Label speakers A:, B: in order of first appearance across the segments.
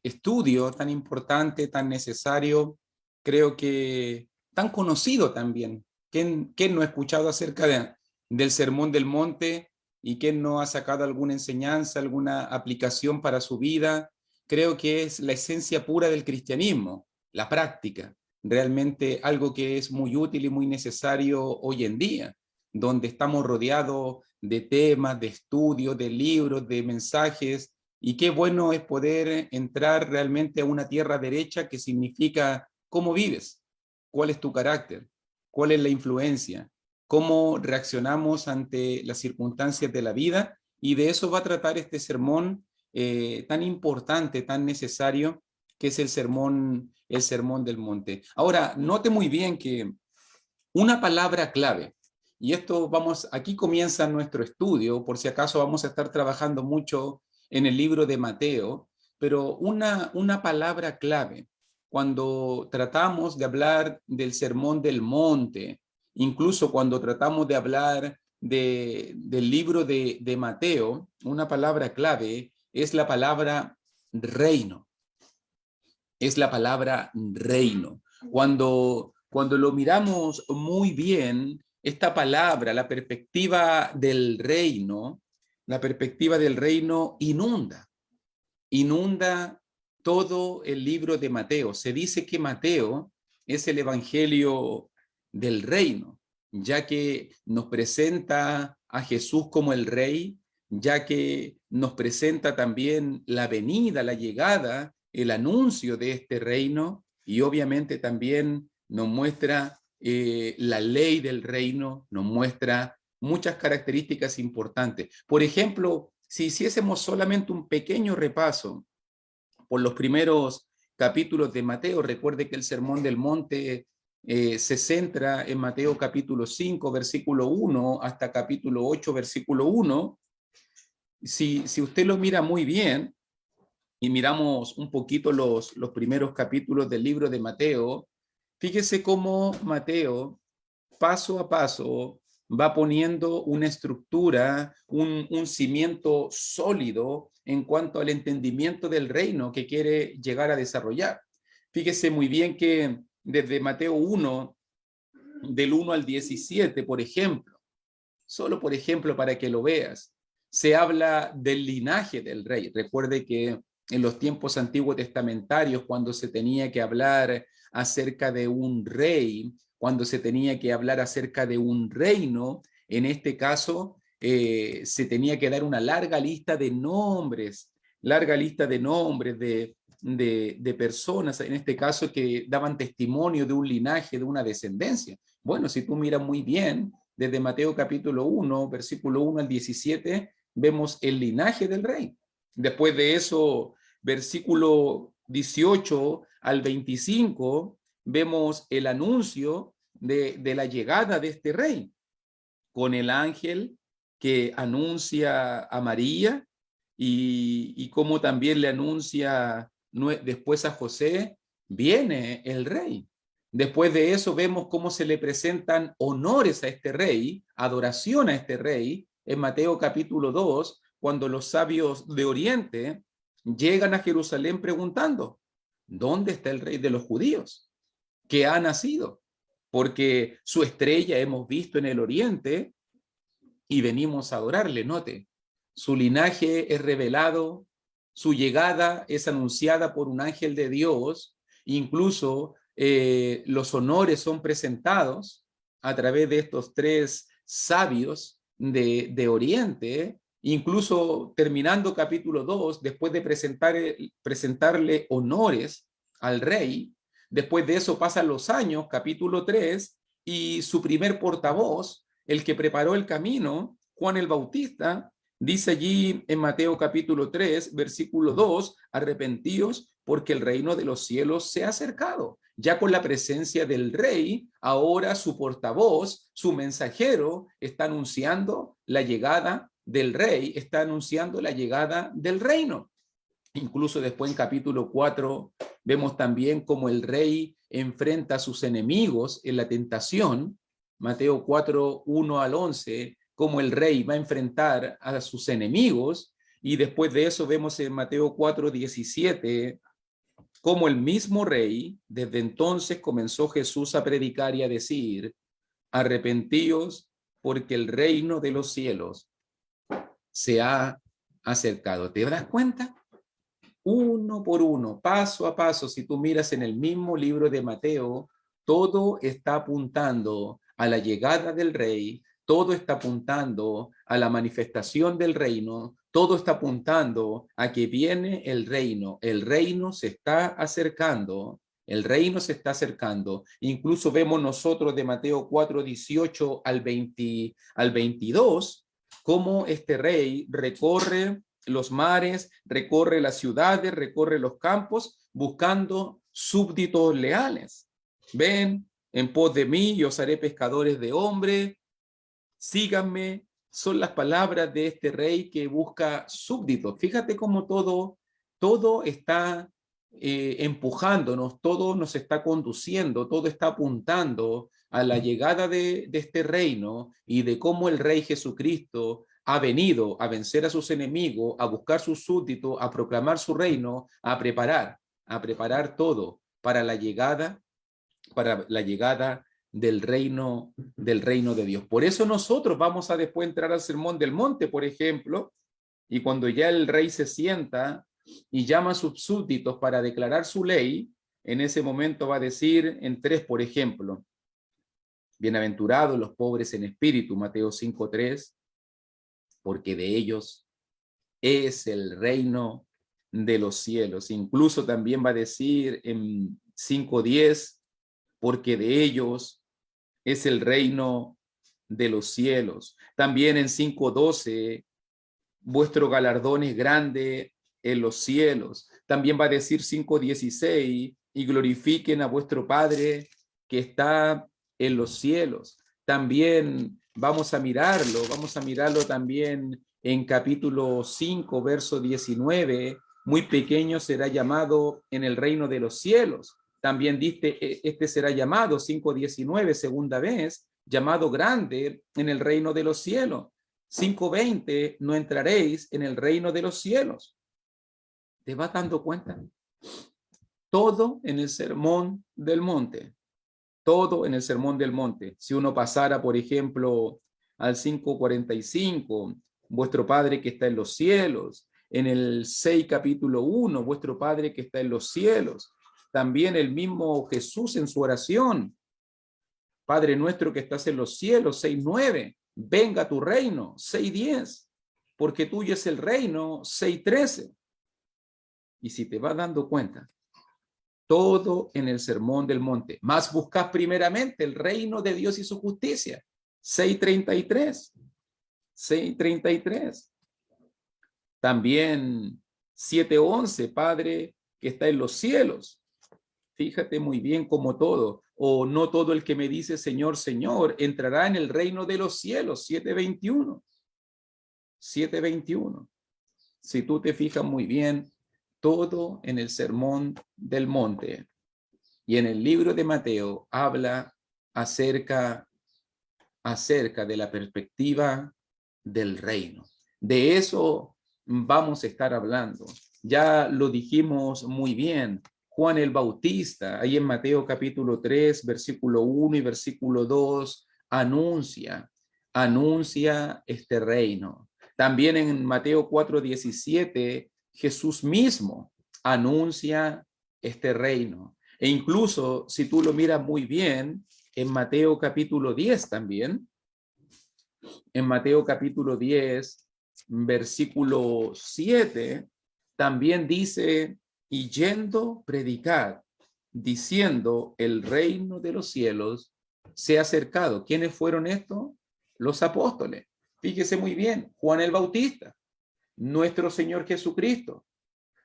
A: estudio tan importante, tan necesario, creo que tan conocido también. ¿Quién no ha escuchado acerca del Sermón del Monte y quién no ha sacado alguna enseñanza, alguna aplicación para su vida? Creo que es la esencia pura del cristianismo, la práctica, realmente algo que es muy útil y muy necesario hoy en día, donde estamos rodeados de temas, de estudios, de libros, de mensajes, y qué bueno es poder entrar realmente a una tierra derecha que significa cómo vives, cuál es tu carácter, cuál es la influencia, cómo reaccionamos ante las circunstancias de la vida, y de eso va a tratar este sermón tan importante, tan necesario, que es el sermón del monte. Ahora, note muy bien que una palabra clave, y esto vamos, aquí comienza nuestro estudio, por si acaso vamos a estar trabajando mucho en el libro de Mateo, pero una palabra clave, cuando tratamos de hablar del sermón del monte, incluso cuando tratamos de hablar del libro de Mateo, una palabra clave es la palabra reino, es la palabra reino. Cuando lo miramos muy bien, esta palabra, la perspectiva del reino inunda todo el libro de Mateo. Se dice que Mateo es el evangelio del reino, ya que nos presenta a Jesús como el rey, ya que nos presenta también la venida, la llegada, el anuncio de este reino, y obviamente también nos muestra la ley del reino, nos muestra muchas características importantes. Por ejemplo, si hiciésemos solamente un pequeño repaso por los primeros capítulos de Mateo, recuerde que el Sermón del Monte se centra en Mateo capítulo 5, versículo 1, hasta capítulo 8, versículo 1. Si usted lo mira muy bien y miramos un poquito los primeros capítulos del libro de Mateo, fíjese cómo Mateo, paso a paso, va poniendo una estructura, un cimiento sólido en cuanto al entendimiento del reino que quiere llegar a desarrollar. Fíjese muy bien que desde Mateo 1, del 1 al 17, por ejemplo, solo por ejemplo para que lo veas, se habla del linaje del rey. Recuerde que en los tiempos antiguos testamentarios, cuando se tenía que hablar acerca de un rey, cuando se tenía que hablar acerca de un reino, en este caso se tenía que dar una larga lista de nombres de personas, en este caso, que daban testimonio de un linaje, de una descendencia. Bueno, si tú miras muy bien, desde Mateo capítulo 1, versículo 1 al 17, vemos el linaje del rey. Después de eso, versículo 18 al 25, vemos el anuncio de la llegada de este rey, con el ángel que anuncia a María y como también le anuncia después a José, viene el rey. Después de eso vemos cómo se le presentan honores a este rey, adoración a este rey, en Mateo capítulo 2, cuando los sabios de Oriente llegan a Jerusalén preguntando, ¿dónde está el rey de los judíos? ¿Que ha nacido? Porque su estrella hemos visto en el Oriente y venimos a adorarle. Note, su linaje es revelado, su llegada es anunciada por un ángel de Dios, incluso los honores son presentados a través de estos tres sabios de Oriente, incluso terminando capítulo 2, después de presentarle honores al rey. Después de eso pasan los años, capítulo 3, y su primer portavoz, el que preparó el camino, Juan el Bautista, dice allí en Mateo capítulo 3, versículo 2, arrepentíos porque el reino de los cielos se ha acercado. Ya con la presencia del rey, ahora su portavoz, su mensajero, está anunciando la llegada del rey, está anunciando la llegada del reino. Incluso después en capítulo 4 vemos también cómo el rey enfrenta a sus enemigos en la tentación. Mateo 4, 1 al 11, cómo el rey va a enfrentar a sus enemigos. Y después de eso vemos en Mateo 4, 17 como el mismo rey, desde entonces comenzó Jesús a predicar y a decir: arrepentíos, porque el reino de los cielos se ha acercado. ¿Te das cuenta? Uno por uno, paso a paso, si tú miras en el mismo libro de Mateo, todo está apuntando a la llegada del rey, todo está apuntando a la manifestación del reino, todo está apuntando a que viene el reino se está acercando, el reino se está acercando. Incluso vemos nosotros de Mateo 4:18 al 22, cómo este rey recorre los mares, recorre las ciudades, recorre los campos, buscando súbditos leales. Ven en pos de mí y os haré pescadores de hombres, síganme. Son las palabras de este rey que busca súbditos. Fíjate cómo todo está empujándonos, todo nos está conduciendo, todo está apuntando a la llegada de este reino y de cómo el rey Jesucristo ha venido a vencer a sus enemigos, a buscar sus súbditos, a proclamar su reino, a preparar todo para la llegada del reino de Dios. Por eso nosotros vamos a después entrar al Sermón del Monte, por ejemplo, y cuando ya el rey se sienta y llama a sus súbditos para declarar su ley, en ese momento va a decir en 3, por ejemplo: bienaventurados los pobres en espíritu, Mateo 5:3, porque de ellos es el reino de los cielos. Incluso también va a decir en 5:10, porque de ellos es el reino de los cielos. También en 5:12, vuestro galardón es grande en los cielos. También va a decir 5:16, y glorifiquen a vuestro Padre que está en los cielos. También vamos a mirarlo también en capítulo 5, verso 19, muy pequeño será llamado en el reino de los cielos. También dice, este será llamado, 5:19, segunda vez, llamado grande en el reino de los cielos. 5:20, no entraréis en el reino de los cielos. ¿Te vas dando cuenta? Todo en el Sermón del Monte. Todo en el Sermón del Monte. Si uno pasara, por ejemplo, al 5:45, vuestro Padre que está en los cielos. En el 6, capítulo 1, vuestro Padre que está en los cielos. También el mismo Jesús en su oración: Padre nuestro que estás en los cielos, 6:9. Venga tu reino, 6:10. Porque tuyo es el reino, 6:13. Y si te vas dando cuenta, todo en el Sermón del Monte. Más buscad primeramente el reino de Dios y su justicia. 6:33. 6:33. También 7:11, Padre que está en los cielos. Fíjate muy bien cómo todo, o no todo el que me dice Señor, Señor, entrará en el reino de los cielos. 7:21. 7:21. Si tú te fijas muy bien, todo en el Sermón del Monte. Y en el libro de Mateo habla acerca de la perspectiva del reino. De eso vamos a estar hablando. Ya lo dijimos muy bien. Juan el Bautista, ahí en Mateo capítulo 3, versículo 1 y versículo 2, anuncia este reino. También en Mateo 4:17, Jesús mismo anuncia este reino. E incluso, si tú lo miras muy bien, en Mateo capítulo 10 también, en Mateo capítulo 10, versículo 7, también dice: y yendo predicar, diciendo el reino de los cielos se ha acercado. ¿Quiénes fueron estos? Los apóstoles. Fíjese muy bien, Juan el Bautista, nuestro Señor Jesucristo,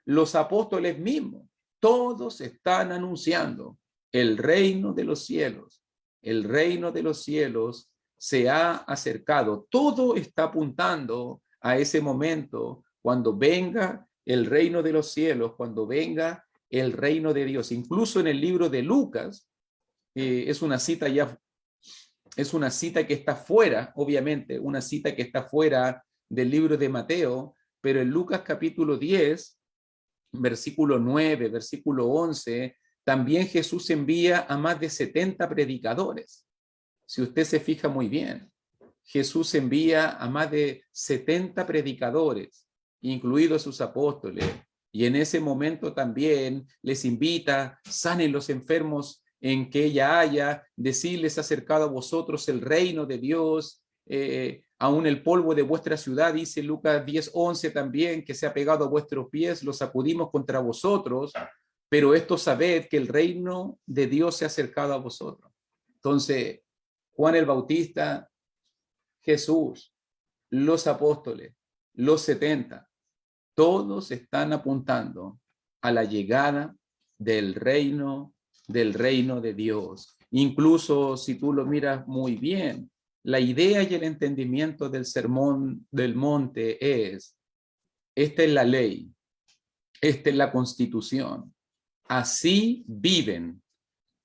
A: los apóstoles mismos, todos están anunciando el reino de los cielos. El reino de los cielos se ha acercado. Todo está apuntando a ese momento cuando venga el reino de los cielos, cuando venga el reino de Dios. Incluso en el libro de Lucas, es una cita que está fuera, obviamente, una cita que está fuera del libro de Mateo, pero en Lucas capítulo 10, versículo 9, versículo 11, también Jesús envía a más de 70 predicadores. Si usted se fija muy bien, Jesús envía a más de 70 predicadores, incluidos sus apóstoles, y en ese momento también les invita, sanen los enfermos en que ella haya, decirles acercado a vosotros el reino de Dios, aún el polvo de vuestra ciudad, dice Lucas 10:11 también, que se ha pegado a vuestros pies, lo sacudimos contra vosotros, pero esto sabed que el reino de Dios se ha acercado a vosotros. Entonces, Juan el Bautista, Jesús, los apóstoles, los 70, todos están apuntando a la llegada del reino de Dios. Incluso si tú lo miras muy bien, la idea y el entendimiento del sermón del monte es, esta es la ley, esta es la constitución, así viven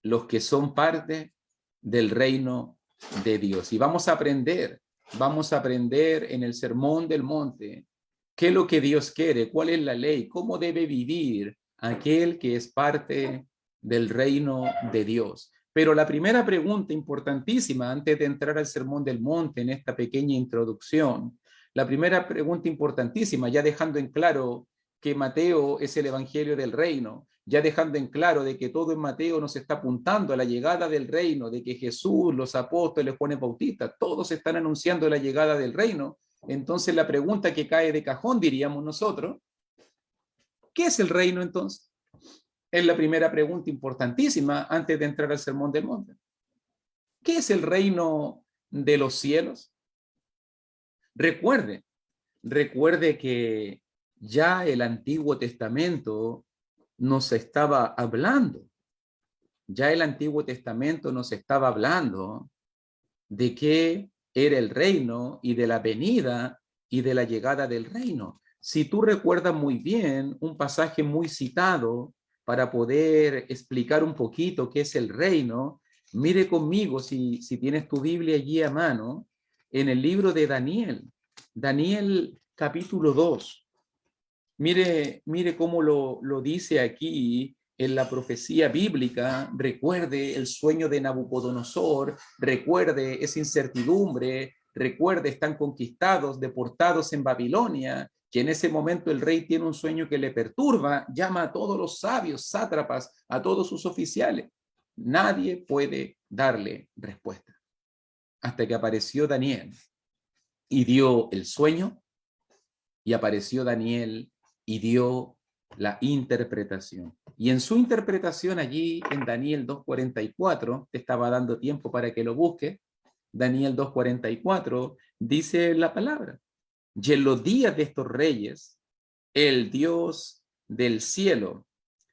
A: los que son parte del reino de Dios. Y vamos a aprender en el sermón del monte qué es lo que Dios quiere, cuál es la ley, cómo debe vivir aquel que es parte del reino de Dios. Pero la primera pregunta importantísima, antes de entrar al sermón del monte en esta pequeña introducción, la primera pregunta importantísima, ya dejando en claro que Mateo es el evangelio del reino, ya dejando en claro de que todo en Mateo nos está apuntando a la llegada del reino, de que Jesús, los apóstoles, Juan el Bautista, todos están anunciando la llegada del reino. Entonces la pregunta que cae de cajón, diríamos nosotros, ¿qué es el reino entonces? Es la primera pregunta importantísima antes de entrar al sermón del monte. ¿Qué es el reino de los cielos? Recuerde que ya el Antiguo Testamento nos estaba hablando, de qué era el reino y de la venida y de la llegada del reino. Si tú recuerdas muy bien, un pasaje muy citado para poder explicar un poquito qué es el reino, mire conmigo, si tienes tu Biblia allí a mano, en el libro de Daniel capítulo 2. Mire cómo lo dice aquí en la profecía bíblica. Recuerde el sueño de Nabucodonosor, recuerde esa incertidumbre, recuerde, están conquistados, deportados en Babilonia, que en ese momento el rey tiene un sueño que le perturba, llama a todos los sabios, sátrapas, a todos sus oficiales. Nadie puede darle respuesta. Hasta que apareció Daniel y dio el sueño, y apareció Daniel y dio la interpretación. Y en su interpretación allí en Daniel 2:44, te estaba dando tiempo para que lo busques, Daniel 2:44 dice la palabra: y en los días de estos reyes, el Dios del cielo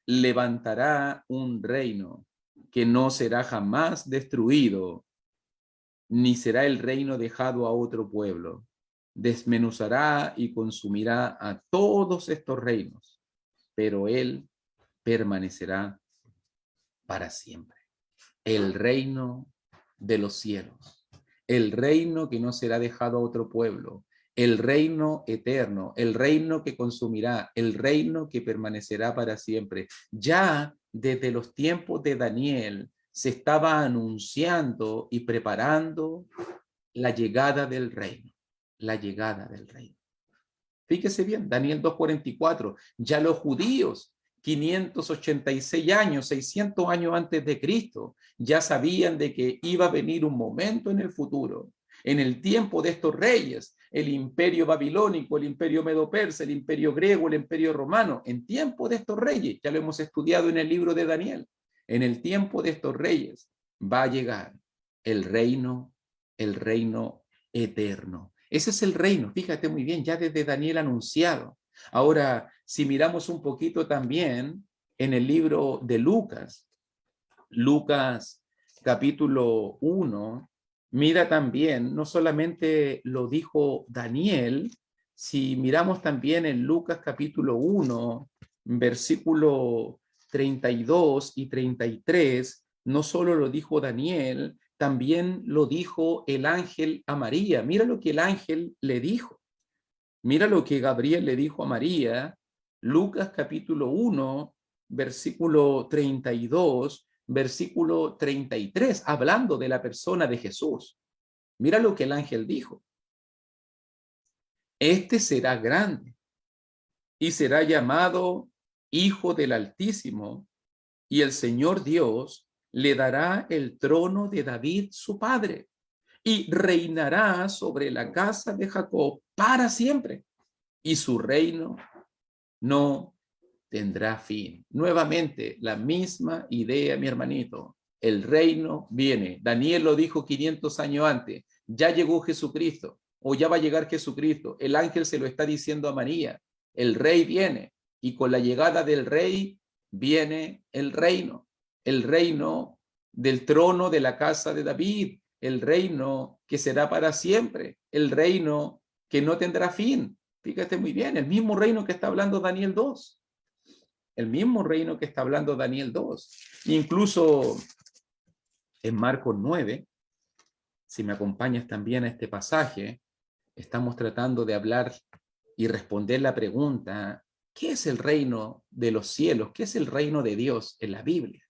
A: levantará un reino que no será jamás destruido, ni será el reino dejado a otro pueblo. Desmenuzará y consumirá a todos estos reinos, pero él permanecerá para siempre. El reino de los cielos, el reino que no será dejado a otro pueblo, el reino eterno, el reino que consumirá, el reino que permanecerá para siempre. Ya desde los tiempos de Daniel se estaba anunciando y preparando la llegada del reino, la llegada del reino. Fíjese bien, Daniel 2:44, ya los judíos, 586 años, 600 años antes de Cristo, ya sabían de que iba a venir un momento en el futuro, en el tiempo de estos reyes, el imperio babilónico, el imperio medo-persa, el imperio griego, el imperio romano, en tiempo de estos reyes, ya lo hemos estudiado en el libro de Daniel, en el tiempo de estos reyes va a llegar el reino eterno. Ese es el reino, fíjate muy bien, ya desde Daniel anunciado. Ahora, si miramos un poquito también en el libro de Lucas capítulo 1, mira también, no solamente lo dijo Daniel, si miramos también en Lucas capítulo 1, versículo 32 y 33, no solo lo dijo Daniel, también lo dijo el ángel a María. Mira lo que el ángel le dijo. Mira lo que Gabriel le dijo a María Lucas capítulo 1, versículo 32, versículo 33, hablando de la persona de Jesús. Mira lo que el ángel dijo. Este será grande y será llamado Hijo del Altísimo, y el Señor Dios le dará el trono de David su padre, y reinará sobre la casa de Jacob para siempre, y su reino no tendrá fin. Nuevamente, la misma idea, mi hermanito. El reino viene. Daniel lo dijo 500 años antes. Ya llegó Jesucristo, o ya va a llegar Jesucristo. El ángel se lo está diciendo a María. El rey viene, y con la llegada del rey viene el reino del trono de la casa de David, el reino que será para siempre, el reino que no tendrá fin. Fíjate muy bien, el mismo reino que está hablando Daniel 2. El mismo reino que está hablando Daniel 2. Incluso en Marcos 9, si me acompañas también a este pasaje, estamos tratando de hablar y responder la pregunta, ¿qué es el reino de los cielos? ¿Qué es el reino de Dios en la Biblia?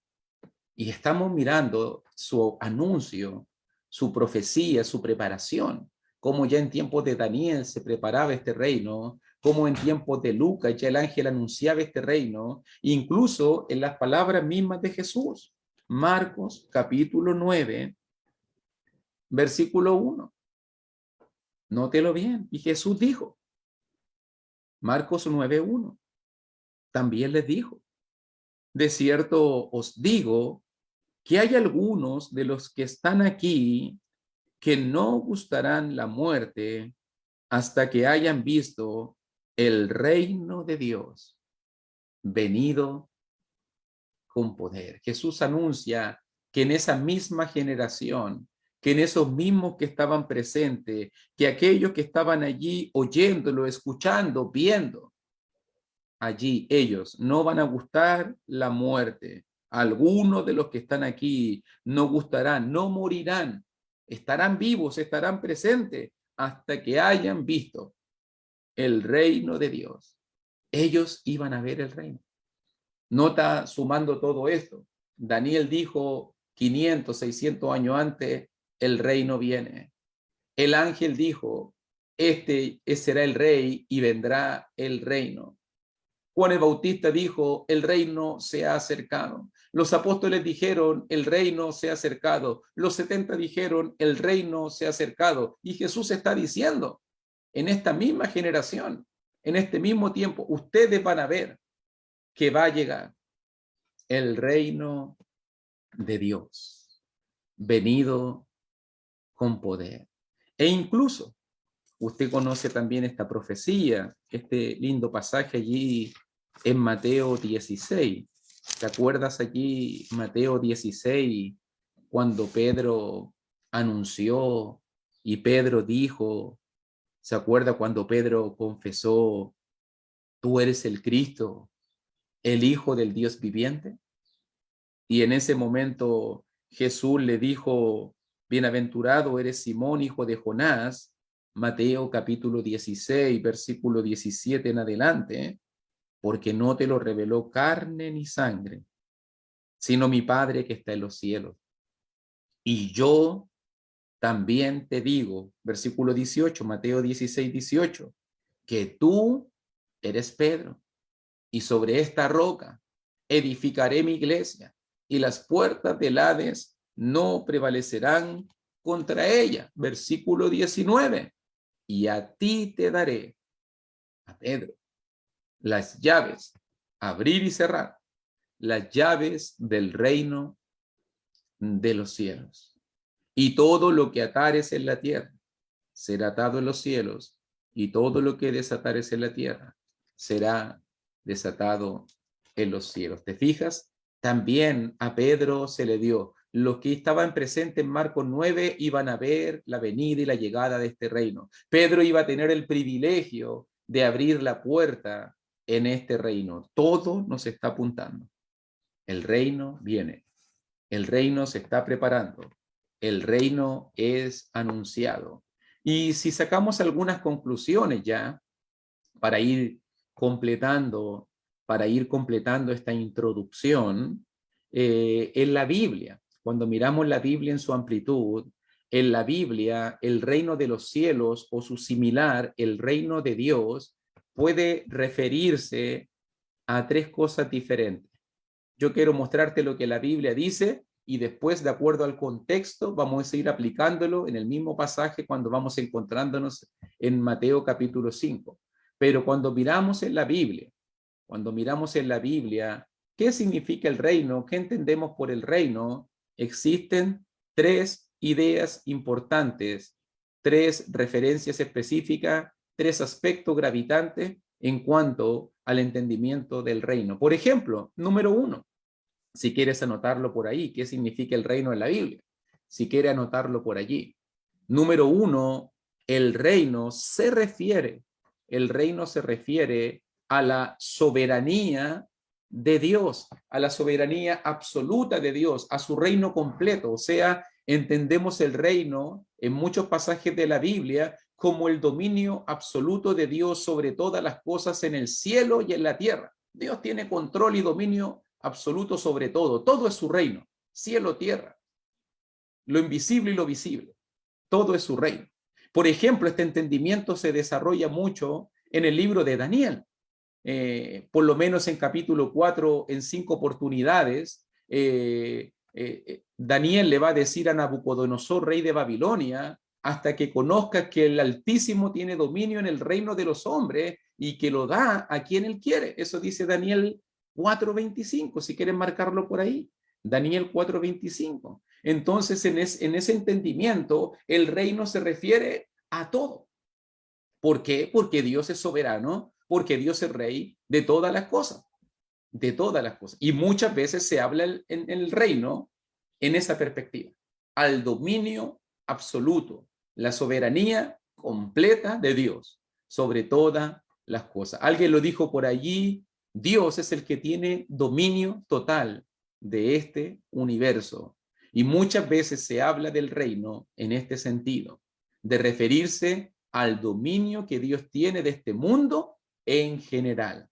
A: Y estamos mirando su anuncio, su profecía, su preparación, cómo ya en tiempos de Daniel se preparaba este reino, cómo en tiempos de Lucas ya el ángel anunciaba este reino, incluso en las palabras mismas de Jesús. Marcos capítulo 9, versículo 1. Nótelo bien. Y Jesús dijo, Marcos 9:1, también les dijo, de cierto os digo que hay algunos de los que están aquí que no gustarán la muerte hasta que hayan visto el reino de Dios venido con poder. Jesús anuncia que en esa misma generación, que en esos mismos que estaban presentes, que aquellos que estaban allí oyéndolo, escuchando, viendo, allí ellos no van a gustar la muerte. Algunos de los que están aquí no gustarán, no morirán, estarán vivos, estarán presentes hasta que hayan visto el reino de Dios. Ellos iban a ver el reino. Nota, sumando todo esto, Daniel dijo 500, 600 años antes, el reino viene. El ángel dijo, este será el rey y vendrá el reino. Juan el Bautista dijo, el reino se ha acercado. Los apóstoles dijeron, el reino se ha acercado. Los 70 dijeron, el reino se ha acercado. Y Jesús está diciendo, en esta misma generación, en este mismo tiempo, ustedes van a ver que va a llegar el reino de Dios, venido con poder. E incluso, usted conoce también esta profecía, este lindo pasaje allí en Mateo 16. ¿Te acuerdas allí, Mateo 16, cuando Pedro anunció y Pedro dijo, ¿se acuerda cuando Pedro confesó, tú eres el Cristo, el Hijo del Dios viviente? Y en ese momento Jesús le dijo, bienaventurado eres Simón, hijo de Jonás, Mateo capítulo 16, versículo 17 en adelante, porque no te lo reveló carne ni sangre, sino mi Padre que está en los cielos. Y yo también te digo, versículo 18, Mateo 16, 18, que tú eres Pedro, y sobre esta roca edificaré mi iglesia, y las puertas del Hades no prevalecerán contra ella. Versículo 19, y a ti te daré, a Pedro, las llaves, abrir y cerrar, las llaves del reino de los cielos. Y todo lo que atares en la tierra será atado en los cielos, y todo lo que desatares en la tierra será desatado en los cielos. ¿Te fijas? También a Pedro se le dio. Los que estaban presentes en Marcos 9 iban a ver la venida y la llegada de este reino. Pedro iba a tener el privilegio de abrir la puerta en este reino. Todo nos está apuntando. El reino viene. El reino se está preparando. El reino es anunciado. Y si sacamos algunas conclusiones ya para ir completando para ir completando esta introducción, en la Biblia, cuando miramos la Biblia en su amplitud, en la Biblia, el reino de los cielos o su similar, el reino de Dios, puede referirse a tres cosas diferentes. Yo quiero mostrarte lo que la Biblia dice y después, de acuerdo al contexto, vamos a ir aplicándolo en el mismo pasaje cuando vamos encontrándonos en Mateo capítulo 5. Pero cuando miramos en la Biblia, ¿qué significa el reino? ¿Qué entendemos por el reino? Existen tres ideas importantes, tres referencias específicas, tres aspectos gravitantes en cuanto al entendimiento del reino. Por ejemplo, número 1, si quieres anotarlo por ahí, ¿qué significa el reino en la Biblia? Si quieres anotarlo por allí. Número 1, el reino se refiere a la soberanía de Dios, a la soberanía absoluta de Dios, a su reino completo. O sea, entendemos el reino en muchos pasajes de la Biblia como el dominio absoluto de Dios sobre todas las cosas en el cielo y en la tierra. Dios tiene control y dominio absoluto sobre todo. Todo es su reino, cielo, tierra, lo invisible y lo visible. Todo es su reino. Por ejemplo, este entendimiento se desarrolla mucho en el libro de Daniel. Por lo menos en capítulo 4, en 5 oportunidades, Daniel le va a decir a Nabucodonosor, rey de Babilonia, hasta que conozcas que el Altísimo tiene dominio en el reino de los hombres y que lo da a quien él quiere. Eso dice Daniel 4:25, si quieren marcarlo por ahí. Daniel 4:25. Entonces, en ese entendimiento, el reino se refiere a todo. ¿Por qué? Porque Dios es soberano, porque Dios es rey de todas las cosas, de todas las cosas. Y muchas veces se habla en el reino en esa perspectiva, al dominio absoluto, la soberanía completa de Dios sobre todas las cosas. Alguien lo dijo por allí, Dios es el que tiene dominio total de este universo. Y muchas veces se habla del reino en este sentido, de referirse al dominio que Dios tiene de este mundo en general.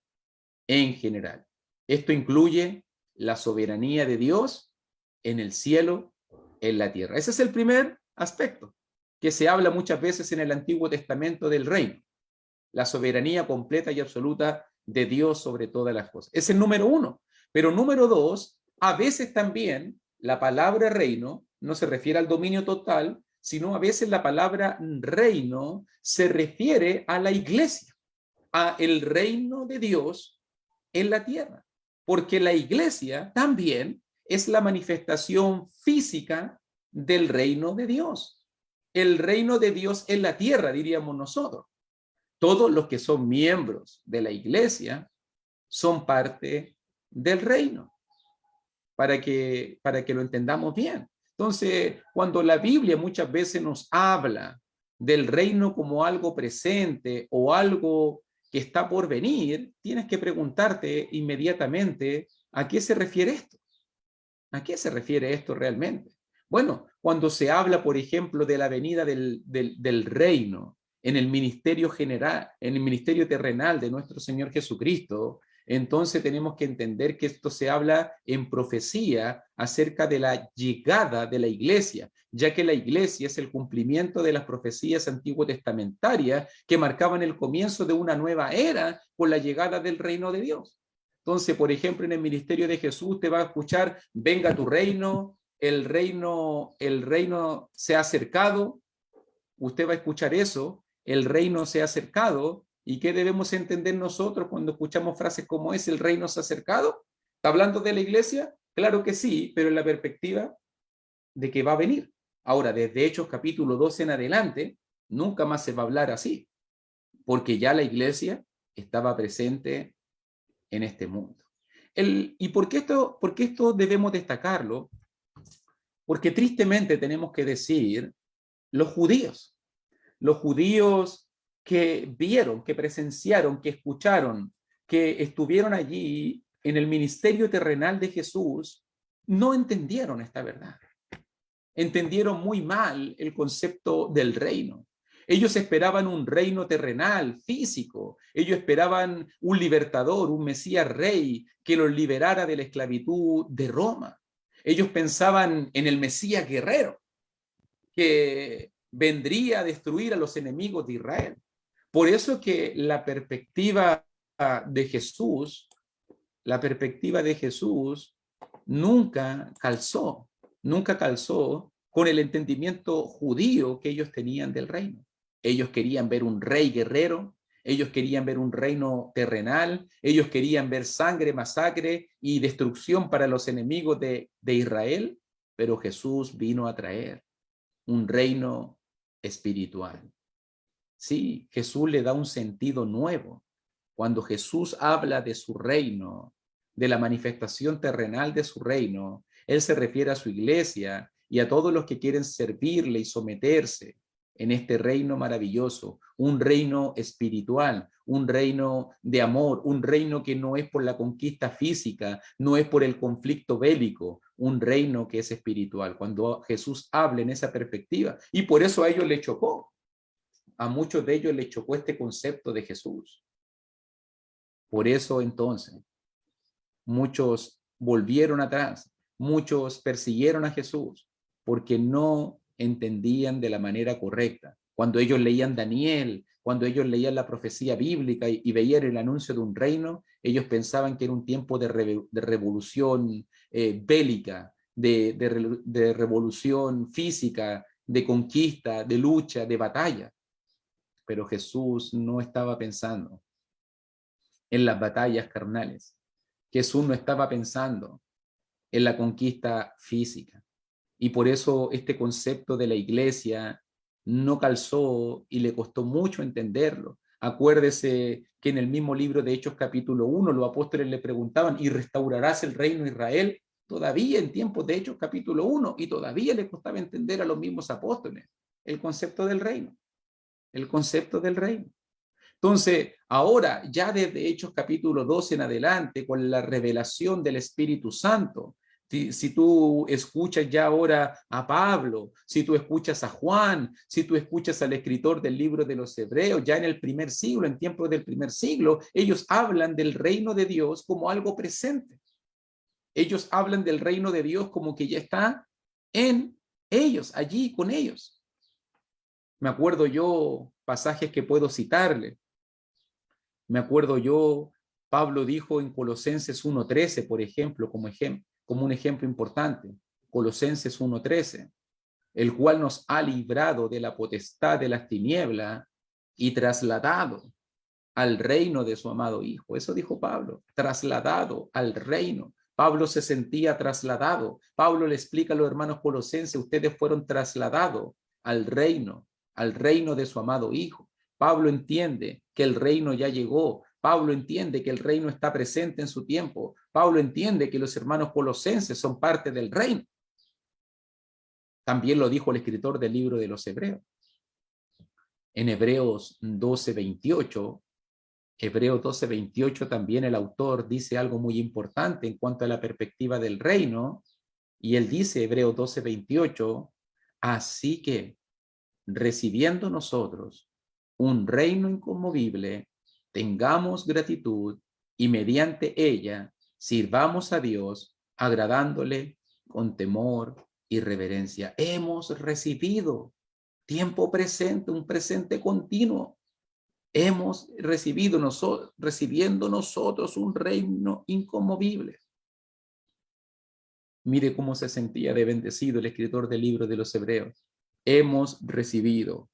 A: En general. Esto incluye la soberanía de Dios en el cielo, en la tierra. Ese es el primer aspecto que se habla muchas veces en el Antiguo Testamento del reino. La soberanía completa y absoluta de Dios sobre todas las cosas. Es el número 1. Pero número 2, a veces también la palabra reino no se refiere al dominio total, sino a veces la palabra reino se refiere a la iglesia, a el reino de Dios en la tierra, porque la iglesia también es la manifestación física del reino de Dios. El reino de Dios en la tierra, diríamos nosotros. Todos los que son miembros de la iglesia son parte del reino, para que lo entendamos bien. Entonces, cuando la Biblia muchas veces nos habla del reino como algo presente o algo que está por venir, tienes que preguntarte inmediatamente a qué se refiere esto. ¿A qué se refiere esto realmente? Bueno, cuando se habla, por ejemplo, de la venida del reino en el ministerio general, en el ministerio terrenal de nuestro Señor Jesucristo, entonces tenemos que entender que esto se habla en profecía acerca de la llegada de la iglesia, ya que la iglesia es el cumplimiento de las profecías antiguo testamentarias que marcaban el comienzo de una nueva era con la llegada del reino de Dios. Entonces, por ejemplo, en el ministerio de Jesús te va a escuchar, venga tu reino, el reino se ha acercado. Usted va a escuchar eso, el reino se ha acercado. ¿Y qué debemos entender nosotros cuando escuchamos frases como es el reino se ha acercado? ¿Está hablando de la iglesia? Claro que sí, pero en la perspectiva de que va a venir. Ahora, desde Hechos capítulo 12 en adelante, nunca más se va a hablar así, porque ya la iglesia estaba presente en este mundo. ¿Y por qué esto debemos destacarlo? Porque tristemente tenemos que decir, los judíos que vieron, que presenciaron, que escucharon, que estuvieron allí en el ministerio terrenal de Jesús, no entendieron esta verdad. Entendieron muy mal el concepto del reino. Ellos esperaban un reino terrenal, físico. Ellos esperaban un libertador, un Mesías rey que los liberara de la esclavitud de Roma. Ellos pensaban en el Mesías guerrero que vendría a destruir a los enemigos de Israel. Por eso que la perspectiva de Jesús nunca calzó con el entendimiento judío que ellos tenían del reino. Ellos querían ver un rey guerrero, ellos querían ver un reino terrenal, ellos querían ver sangre, masacre y destrucción para los enemigos de Israel, pero Jesús vino a traer un reino espiritual. Sí, Jesús le da un sentido nuevo. Cuando Jesús habla de su reino, de la manifestación terrenal de su reino, Él se refiere a su iglesia y a todos los que quieren servirle y someterse en este reino maravilloso, un reino espiritual, un reino de amor, un reino que no es por la conquista física, no es por el conflicto bélico, un reino que es espiritual. Cuando Jesús habla en esa perspectiva, y por eso a ellos les chocó, a muchos de ellos les chocó este concepto de Jesús. Por eso entonces, muchos volvieron atrás, muchos persiguieron a Jesús, porque no entendían de la manera correcta. Cuando ellos leían Daniel, cuando ellos leían la profecía bíblica y veían el anuncio de un reino, ellos pensaban que era un tiempo de revolución bélica, de revolución física, de conquista, de lucha, de batalla. Pero Jesús no estaba pensando en las batallas carnales. Jesús no estaba pensando en la conquista física. Y por eso este concepto de la iglesia no calzó y le costó mucho entenderlo. Acuérdese que en el mismo libro de Hechos capítulo 1 los apóstoles le preguntaban, ¿y restaurarás el reino de Israel? Todavía en tiempos de Hechos capítulo 1, y todavía le costaba entender a los mismos apóstoles el concepto del reino. El concepto del reino. Entonces, ahora, ya desde Hechos capítulo 12 en adelante, con la revelación del Espíritu Santo, si tú escuchas ya ahora a Pablo, si tú escuchas a Juan, si tú escuchas al escritor del libro de los Hebreos, ya en el primer siglo, en tiempos del primer siglo, ellos hablan del reino de Dios como algo presente. Ellos hablan del reino de Dios como que ya está en ellos, allí con ellos. Me acuerdo yo pasajes que puedo citarle. Me acuerdo yo, Pablo dijo en Colosenses 1:13, por ejemplo, como un ejemplo importante. Colosenses 1:13, el cual nos ha librado de la potestad de las tinieblas y trasladado al reino de su amado Hijo. Eso dijo Pablo, trasladado al reino. Pablo se sentía trasladado. Pablo le explica a los hermanos colosenses, ustedes fueron trasladados al reino de su amado Hijo. Pablo entiende que el reino ya llegó. Pablo entiende que el reino está presente en su tiempo. Pablo entiende que los hermanos colosenses son parte del reino. También lo dijo el escritor del libro de los Hebreos. En Hebreos 12:28 también el autor dice algo muy importante en cuanto a la perspectiva del reino, y él dice, Hebreos 12:28, así que recibiendo nosotros un reino inconmovible, tengamos gratitud y mediante ella sirvamos a Dios agradándole con temor y reverencia. Hemos recibido tiempo presente, un presente continuo. Hemos recibiendo nosotros un reino inconmovible. Mire cómo se sentía de bendecido el escritor del libro de los Hebreos. Hemos recibiendo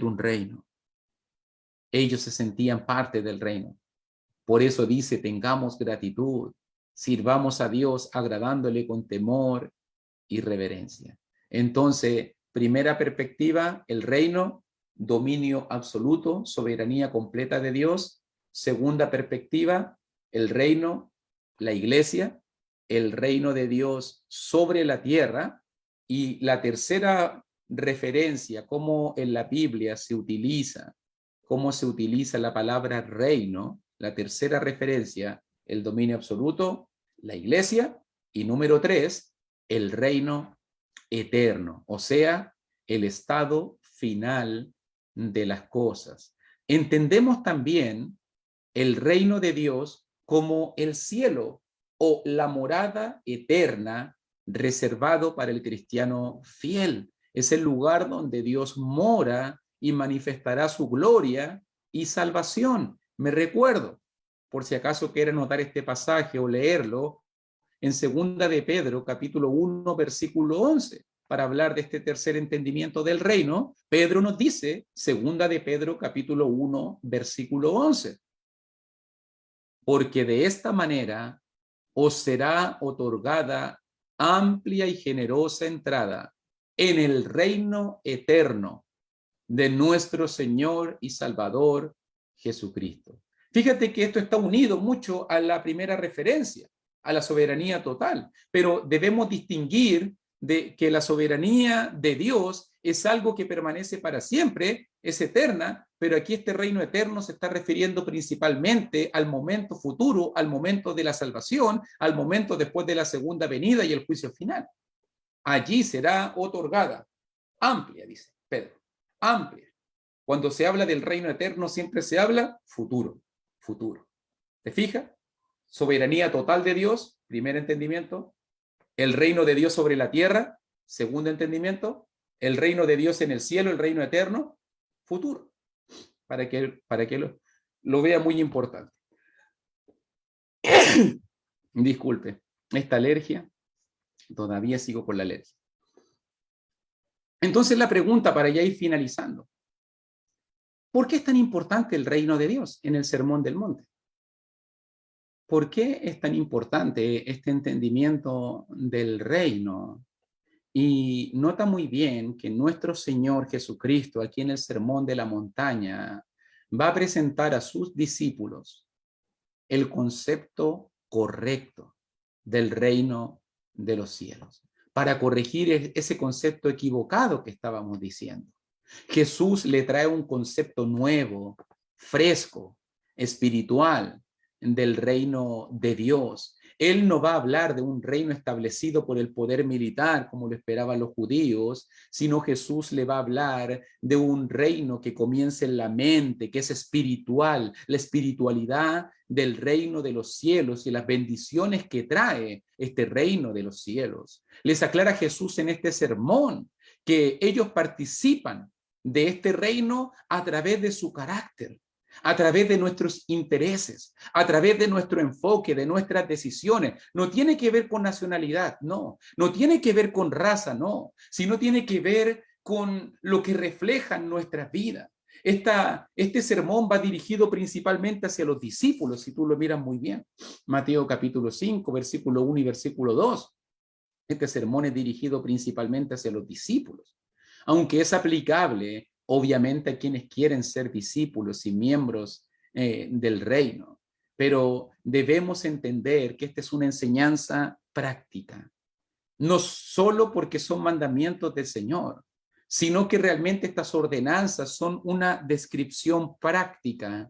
A: un reino. Ellos se sentían parte del reino. Por eso dice, tengamos gratitud, sirvamos a Dios agradándole con temor y reverencia. Entonces, primera perspectiva, el reino, dominio absoluto, soberanía completa de Dios. Segunda perspectiva, el reino, la iglesia, el reino de Dios sobre la tierra. Y la tercera referencia, cómo en la Biblia cómo se utiliza la palabra reino, la tercera referencia, el dominio absoluto, la iglesia, y número 3, el reino eterno, o sea, el estado final de las cosas. Entendemos también el reino de Dios como el cielo o la morada eterna reservado para el cristiano fiel. Es el lugar donde Dios mora y manifestará su gloria y salvación. Me recuerdo, por si acaso quieren notar este pasaje o leerlo, en 2 de Pedro, capítulo 1, versículo 11, para hablar de este tercer entendimiento del reino. Pedro nos dice, 2 de Pedro, capítulo 1, versículo 11, porque de esta manera os será otorgada amplia y generosa entrada en el reino eterno de nuestro Señor y Salvador Jesucristo. Fíjate que esto está unido mucho a la primera referencia, a la soberanía total, pero debemos distinguir de que la soberanía de Dios es algo que permanece para siempre, es eterna, pero aquí este reino eterno se está refiriendo principalmente al momento futuro, al momento de la salvación, al momento después de la segunda venida y el juicio final. Allí será otorgada, amplia, dice Pedro, amplia. Cuando se habla del reino eterno siempre se habla futuro, futuro. ¿Te fijas? Soberanía total de Dios, primer entendimiento. El reino de Dios sobre la tierra, segundo entendimiento. El reino de Dios en el cielo, el reino eterno, futuro. Para que lo vea muy importante. Disculpe, esta alergia, todavía sigo con la alergia. Entonces la pregunta para ya ir finalizando. ¿Por qué es tan importante el reino de Dios en el Sermón del Monte? ¿Por qué es tan importante este entendimiento del reino? Y nota muy bien que nuestro Señor Jesucristo, aquí en el Sermón de la Montaña, va a presentar a sus discípulos el concepto correcto del reino de los cielos, para corregir ese concepto equivocado que estábamos diciendo. Jesús le trae un concepto nuevo, fresco, espiritual del reino de Dios. Él no va a hablar de un reino establecido por el poder militar, como lo esperaban los judíos, sino Jesús le va a hablar de un reino que comienza en la mente, que es espiritual, la espiritualidad del reino de los cielos y las bendiciones que trae este reino de los cielos. Les aclara Jesús en este sermón que ellos participan de este reino a través de su carácter, a través de nuestros intereses, a través de nuestro enfoque, de nuestras decisiones. No tiene que ver con nacionalidad, no. No tiene que ver con raza, no. Sino tiene que ver con lo que reflejan nuestras vidas. Este sermón va dirigido principalmente hacia los discípulos, si tú lo miras muy bien. Mateo capítulo 5, versículo 1 y versículo 2. Este sermón es dirigido principalmente hacia los discípulos, aunque es aplicable, obviamente, a quienes quieren ser discípulos y miembros del reino. Pero debemos entender que esta es una enseñanza práctica, no solo porque son mandamientos del Señor, sino que realmente estas ordenanzas son una descripción práctica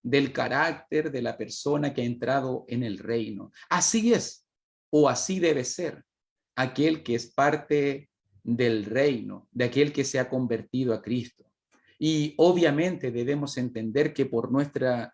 A: del carácter de la persona que ha entrado en el reino. Así es, o así debe ser, aquel que es parte del reino, de aquel que se ha convertido a Cristo. Y obviamente debemos entender que por nuestro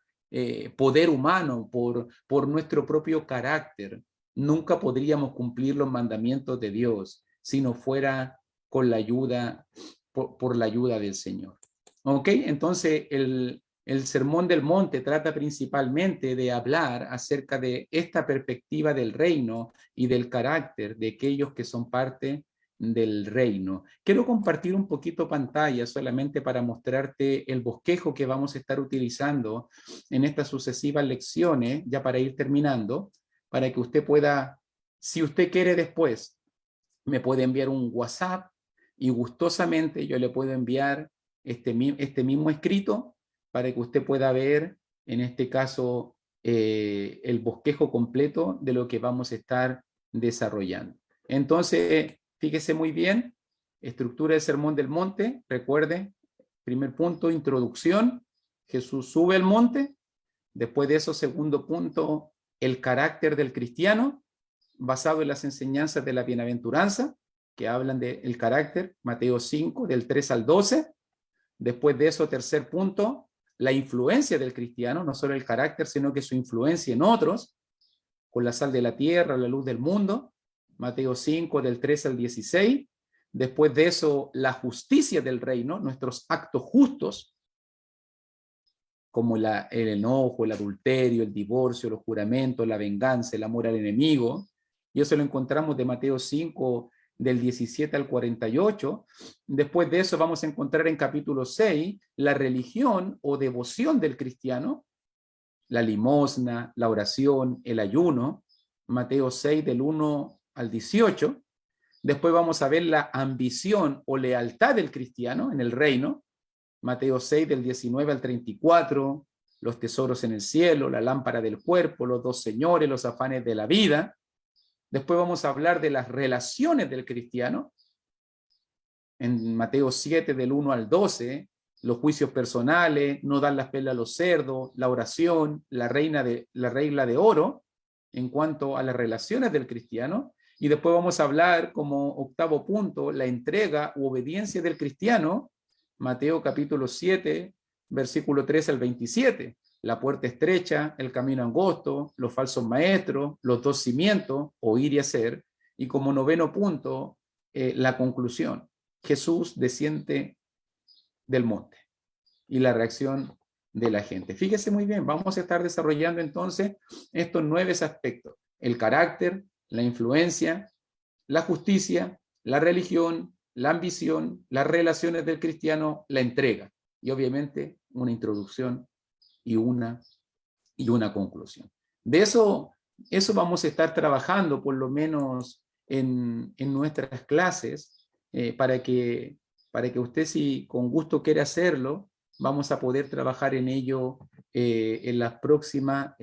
A: poder humano, por nuestro propio carácter, nunca podríamos cumplir los mandamientos de Dios si no fuera con la ayuda, por la ayuda del Señor. ¿Ok? Entonces el Sermón del Monte trata principalmente de hablar acerca de esta perspectiva del reino y del carácter de aquellos que son parte del reino. Quiero compartir un poquito pantalla solamente para mostrarte el bosquejo que vamos a estar utilizando en estas sucesivas lecciones, ya para ir terminando, para que usted pueda, si usted quiere después, me puede enviar un WhatsApp y gustosamente yo le puedo enviar este mismo escrito para que usted pueda ver, en este caso, el bosquejo completo de lo que vamos a estar desarrollando. Entonces, fíjese muy bien, estructura del Sermón del Monte, recuerde, primer punto, introducción, Jesús sube al monte, después de eso, segundo punto, el carácter del cristiano, basado en las enseñanzas de la bienaventuranza, que hablan del carácter, Mateo 5, del 3 al 12. Después de eso, tercer punto, la influencia del cristiano, no solo el carácter, sino que su influencia en otros, con la sal de la tierra, la luz del mundo, Mateo 5, del 13 al 16. Después de eso, la justicia del reino, nuestros actos justos, como el enojo, el adulterio, el divorcio, los juramentos, la venganza, el amor al enemigo. Y eso lo encontramos de Mateo 5, del 17 al 48. Después de eso vamos a encontrar en capítulo 6 la religión o devoción del cristiano, la limosna, la oración, el ayuno, Mateo 6 del 1 al 18. Después vamos a ver la ambición o lealtad del cristiano en el reino, Mateo 6 del 19 al 34, los tesoros en el cielo, la lámpara del cuerpo, los dos señores, los afanes de la vida. Después vamos a hablar de las relaciones del cristiano, en Mateo 7 del 1 al 12, los juicios personales, no dar las pelas a los cerdos, la oración, la regla de oro, en cuanto a las relaciones del cristiano. Y después vamos a hablar como octavo punto, la entrega u obediencia del cristiano, Mateo capítulo 7, versículo 13 al 27, la puerta estrecha, el camino angosto, los falsos maestros, los dos cimientos, oír y hacer. Y como noveno punto, la conclusión, Jesús desciende del monte y la reacción de la gente. Fíjese muy bien, vamos a estar desarrollando entonces estos 9 aspectos: el carácter, la influencia, la justicia, la religión, la ambición, las relaciones del cristiano, la entrega y obviamente una introducción y una conclusión. De eso vamos a estar trabajando por lo menos en nuestras clases, para que usted, si con gusto quiere hacerlo, vamos a poder trabajar en ello en la próxima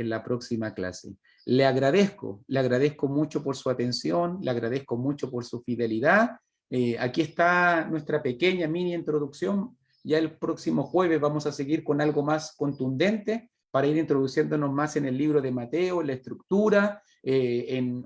A: clase. Le agradezco mucho por su atención, le agradezco mucho por su fidelidad. Aquí está nuestra pequeña mini introducción. Ya el próximo jueves vamos a seguir con algo más contundente para ir introduciéndonos más en el libro de Mateo, la estructura,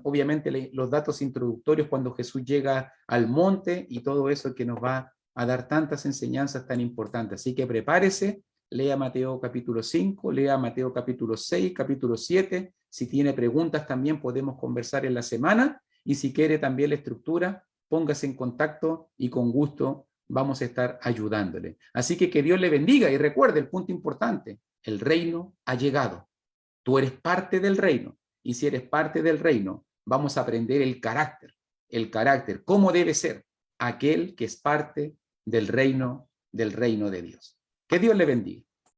A: obviamente los datos introductorios cuando Jesús llega al monte y todo eso que nos va a dar tantas enseñanzas tan importantes. Así que prepárese, lea Mateo capítulo 5, lea Mateo capítulo 6, capítulo 7. Si tiene preguntas también podemos conversar en la semana, y si quiere también la estructura, póngase en contacto y con gusto vamos a estar ayudándole. Así que Dios le bendiga y recuerde el punto importante: el reino ha llegado. Tú eres parte del reino, y si eres parte del reino, vamos a aprender el carácter, cómo debe ser aquel que es parte del reino de Dios. Que Dios le bendiga.